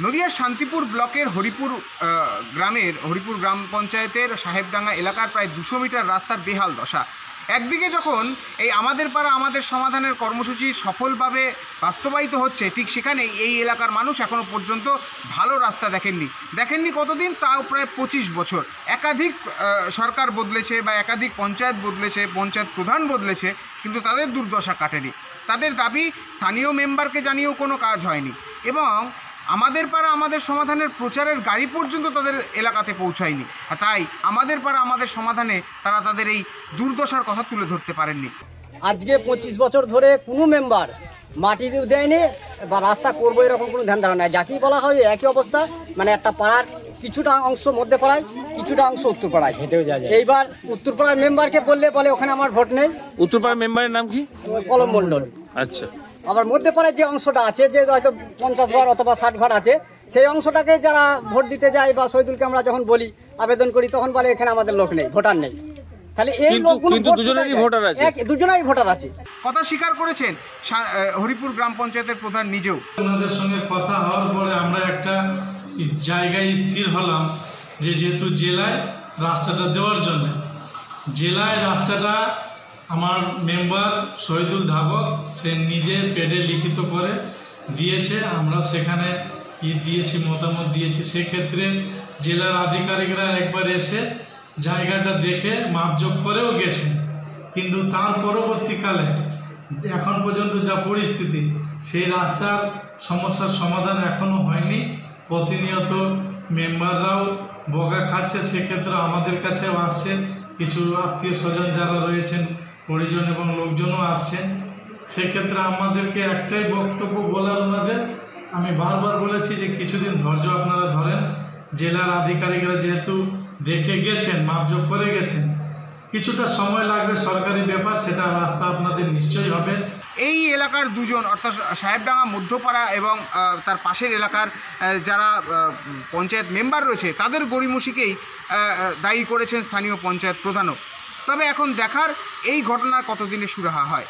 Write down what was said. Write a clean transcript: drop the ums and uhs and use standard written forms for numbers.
নদিয়ার শান্তিপুর ব্লকের হরিপুর গ্রাম পঞ্চায়েতের সাহেবডাঙ্গা এলাকার প্রায় 200 মিটার রাস্তার বেহাল দশা। একদিকে যখন এই আমাদের পাড়া আমাদের সমাধানের কর্মসূচি সফলভাবে বাস্তবায়িত হচ্ছে, ঠিক সেখানে এই এলাকার মানুষ এখনও পর্যন্ত ভালো রাস্তা দেখেননি কতদিন, তাও প্রায় 25 বছর। একাধিক সরকার বদলেছে বা একাধিক পঞ্চায়েত বদলেছে, পঞ্চায়েত প্রধান বদলেছে, কিন্তু তাদের দুর্দশা কাটেনি। তাদের দাবি স্থানীয় মেম্বারকে জানিয়েও কোনো কাজ হয়নি, এবং আমাদের পাড়া আমাদের সমাধানের প্রচারের গাড়ি পর্যন্ত তাদের এলাকাতে পৌঁছায়নি। তাই আমাদের পাড়া আমাদের সমাধানে তারা তাদের এই দুর্দশার কথা তুলে ধরতে পারেননি। আজকে 25 বছর ধরে কোনো মেম্বার মাটি দেয়নি বা রাস্তা করবো এরকম কোনো ধ্যান ধারণা নাই। যাকেই বলা হয় একই অবস্থা, মানে একটা পাড়ার কিছুটা অংশ মধ্যে পাড়ায়, কিছুটা অংশ উত্তর পাড়ায় হেঁটেও যায়। এইবার উত্তর পাড়ার মেম্বারকে বলে ওখানে আমার ভোট নেই। উত্তর পাড়ার মেম্বারের নাম কি? কলম মণ্ডল। আচ্ছা। আবার মধ্যে পাড়ায় যে অংশটা আছে, যে হয়তো 50 ঘর অথবা 60 ঘর আছে, সেই অংশটাকে যারা ভোট দিতে যায় বা শহীদুলকে আমরা যখন বলি আবেদন করি, তখন বলে এখানে আমাদের লোক নেই, ভোটার নেই। তাহলে এই লোকগুলো দুজনেরই ভোটার আছে, দুজনেরই ভোটার আছে। কথা স্বীকার করেছেন হরিপুর গ্রাম পঞ্চায়েতের প্রধান নিজেও। ওনাদের সঙ্গে কথা হওয়ার পরে আমরা একটা জায়গায় স্থির হলাম যে যেহেতু জেলায় রাস্তাটা দেওয়ার জন্য, জেলায় রাস্তাটা আমার মেম্বার শহীদুল ধাবক সে নিজে পেডে লিখিত করে দিয়েছে। আমরা সেখানে দিয়েছি, মতামত দিয়েছি। সেক্ষেত্রে জেলার আধিকারিকরা একবার এসে জায়গাটা দেখে মাপজোক করেও গেছে, কিন্তু তার পরবর্তীকালে এখন পর্যন্ত যা পরিস্থিতি, সেই রাস্তার সমস্যার সমাধান এখনও হয়নি। প্রতিনিয়ত মেম্বাররাও বকা খাচ্ছে, সেক্ষেত্রে আমাদের কাছেও আসছে, কিছু আত্মীয় স্বজন যারা রয়েছেন পরিজন এবং লোকজনও আসছেন। সেক্ষেত্রে আমাদেরকে একটাই বক্তব্য বলার ওনাদের, আমি বারবার বলেছি যে কিছুদিন ধৈর্য আপনারা ধরেন। জেলার আধিকারিকরা যেহেতু দেখে গেছেন, মাপজোক করে গেছেন, কিছুটা সময় লাগবে, সরকারি ব্যাপার, সেটা রাস্তা আপনাদের নিশ্চয়ই হবে। এই এলাকার দুজন, অর্থাৎ সাহেবডাঙ্গা মধ্যপাড়া এবং তার পাশের এলাকার যারা পঞ্চায়েত মেম্বার রয়েছে, তাদের গড়িমসিকেই দায়ী করেছেন স্থানীয় পঞ্চায়েত প্রধানও। তবে এখন দেখার এই ঘটনার কতদিনে সুরাহা হয়।